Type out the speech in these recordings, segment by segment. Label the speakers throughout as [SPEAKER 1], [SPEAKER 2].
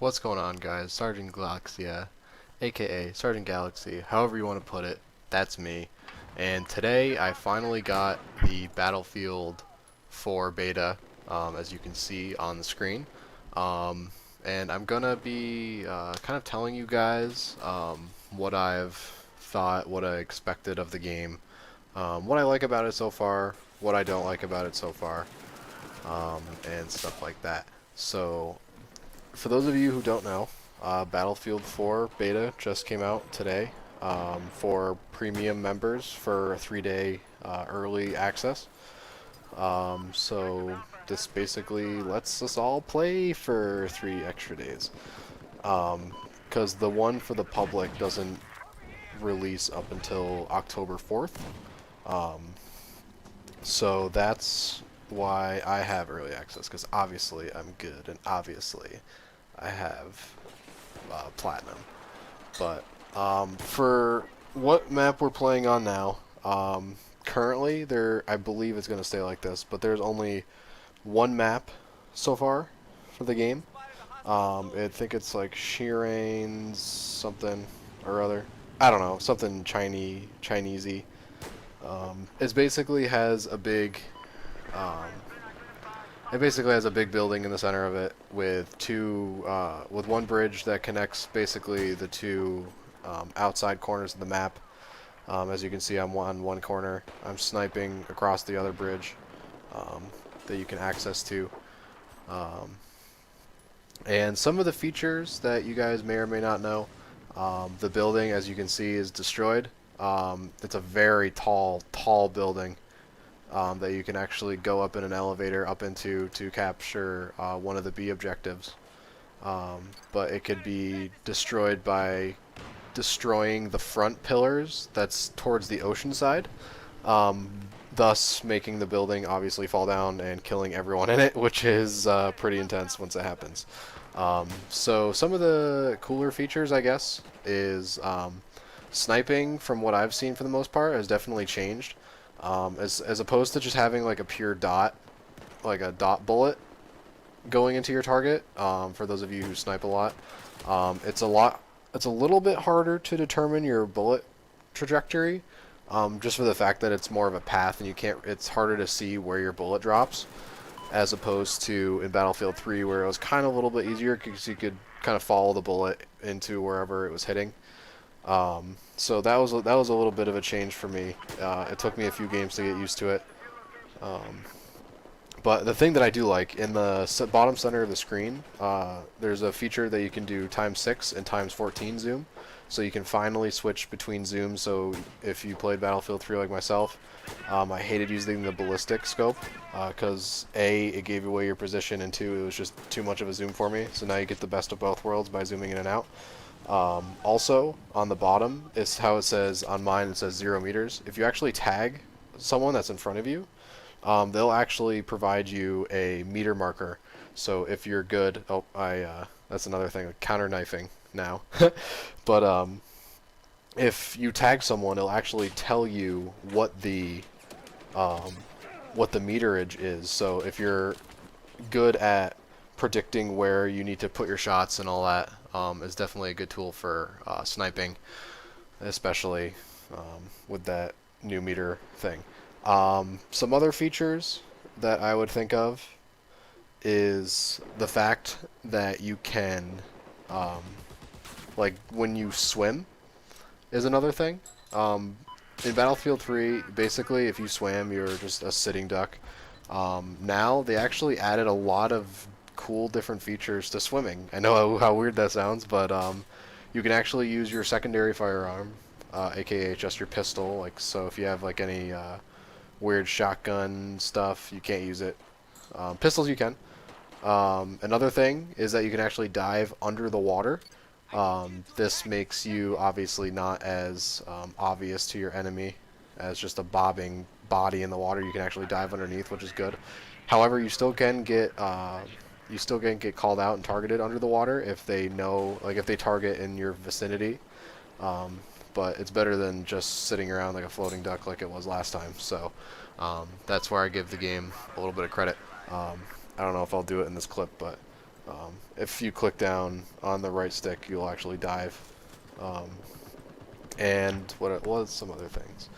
[SPEAKER 1] What's going on, guys? Sergeant Galaxia, aka Sergeant Galaxy, however you want to put it, that's me. And today I finally got the Battlefield 4 beta, as you can see on the screen. Um, and I'm gonna be kind of telling you guys what I've thought, what I expected of the game, what I like about it so far, what I don't like about it so far, and stuff like that. So, for those of you who don't know, Battlefield 4 beta just came out today for premium members for a 3-day early access. So this basically lets us all play for 3 extra days. Because the one for the public doesn't release up until October 4th. Um, so that's why I have early access, because obviously I'm good, and obviously I have platinum. But for what map we're playing on now, currently I believe it's going to stay like this, but there's only one map so far for the game. I think it's like Shirane's something or other. I don't know, something Chinesey. It basically has a big um, It basically has a big building in the center of it with with one bridge that connects basically the two outside corners of the map. As you can see, I'm on one corner. I'm sniping across the other bridge um, that you can access to. Um, and some of the features that you guys may or may not know, the building, as you can see, is destroyed. It's a very tall building. That you can actually go up in an elevator up into to capture one of the B objectives. But it could be destroyed by destroying the front pillars that's towards the ocean side, thus making the building obviously fall down and killing everyone in it, which is pretty intense once it happens. So some of the cooler features, I guess, is sniping, from what I've seen for the most part, has definitely changed. As opposed to just having like a pure dot, like a dot bullet going into your target. For those of you who snipe a lot, it's a little bit harder to determine your bullet trajectory, just for the fact that it's more of a path and it's harder to see where your bullet drops, as opposed to in Battlefield 3 where it was kind of a little bit easier because you could kind of follow the bullet into wherever it was hitting. So that was a little bit of a change for me. It took me a few games to get used to it. But the thing that I do like, in the bottom center of the screen, there's a feature that you can do ×6 and ×14 zoom. So you can finally switch between zooms. So if you played Battlefield 3 like myself, I hated using the ballistic scope because A, it gave away your position, and 2, it was just too much of a zoom for me. So now you get the best of both worlds by zooming in and out. Also, on the bottom is how it says, on mine it says 0 meters. If you actually tag someone that's in front of you, they'll actually provide you a meter marker. So if you're good, that's another thing, like counter knifing now. But if you tag someone, it'll actually tell you what the meterage is. So if you're good at predicting where you need to put your shots and all that, is definitely a good tool for sniping, especially with that new meter thing. Some other features that I would think of is the fact that you can, like when you swim, is another thing. In Battlefield 3, basically, if you swam, you're just a sitting duck. Now they actually added a lot of cool different features to swimming. I know how weird that sounds, but you can actually use your secondary firearm, aka just your pistol. Like, so if you have like any weird shotgun stuff, you can't use it. Pistols you can. Another thing is that you can actually dive under the water. This makes you obviously not as obvious to your enemy as just a bobbing body in the water. You can actually dive underneath, which is good. However, you still can get called out and targeted under the water if they know, like if they target in your vicinity. But it's better than just sitting around like a floating duck like it was last time. So that's where I give the game a little bit of credit. I don't know if I'll do it in this clip, but if you click down on the right stick, you'll actually dive. Um, and what it was, some other things.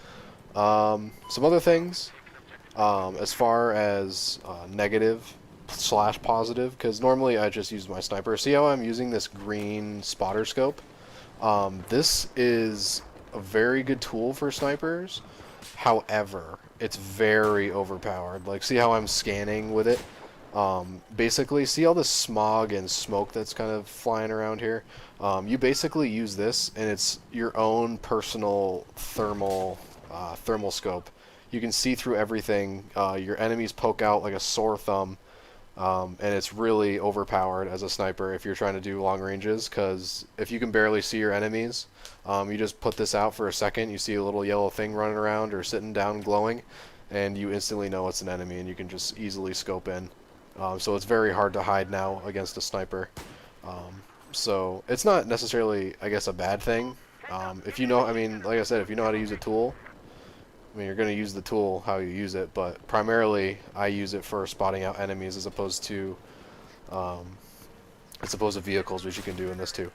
[SPEAKER 1] Some other things, as far as negative slash positive, because normally I just use my sniper. See how I'm using this green spotter scope? This is a very good tool for snipers. However, it's very overpowered. Like, see how I'm scanning with it? Basically, see all the smog and smoke that's kind of flying around here? You basically use this, and it's your own personal thermal scope. You can see through everything. Your enemies poke out like a sore thumb, and it's really overpowered as a sniper if you're trying to do long ranges, because if you can barely see your enemies, you just put this out for a second, you see a little yellow thing running around or sitting down glowing, and you instantly know it's an enemy, and you can just easily scope in. So it's very hard to hide now against a sniper. So it's not necessarily, I guess, a bad thing. If you know, I mean, like I said, if you know how to use a tool, I mean, you're going to use the tool how you use it, but primarily I use it for spotting out enemies um, as opposed to vehicles, which you can do in this too.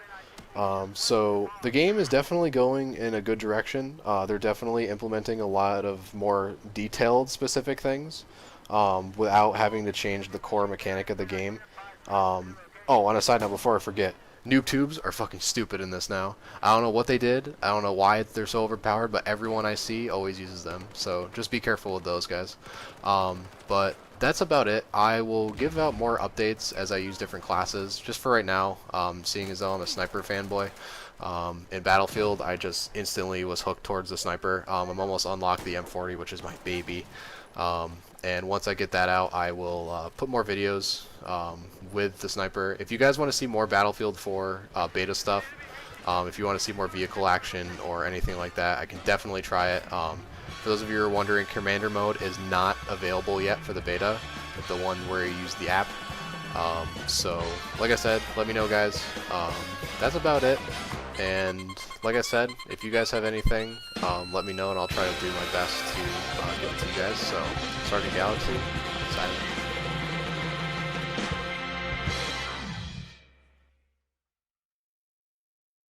[SPEAKER 1] So the game is definitely going in a good direction. They're definitely implementing a lot of more detailed, specific things without having to change the core mechanic of the game. Oh, on a side note, before I forget, noob tubes are fucking stupid in this now. I don't know what they did. I don't know why they're so overpowered, but everyone I see always uses them. So just be careful with those guys. But that's about it. I will give out more updates as I use different classes. Just for right now, seeing as though I'm a sniper fanboy. In Battlefield, I just instantly was hooked towards the sniper. I'm almost unlocked the M40, which is my baby. And once I get that out, I will put more videos with the sniper. If you guys want to see more Battlefield 4 beta stuff, if you want to see more vehicle action or anything like that, I can definitely try it. For those of you who are wondering, Commander mode is not available yet for the beta, the one where you use the app. So, like I said, let me know, guys. That's about it. And like I said, if you guys have anything, let me know, and I'll try to do my best to get it to you guys. So, Sergeant Galaxy, signing.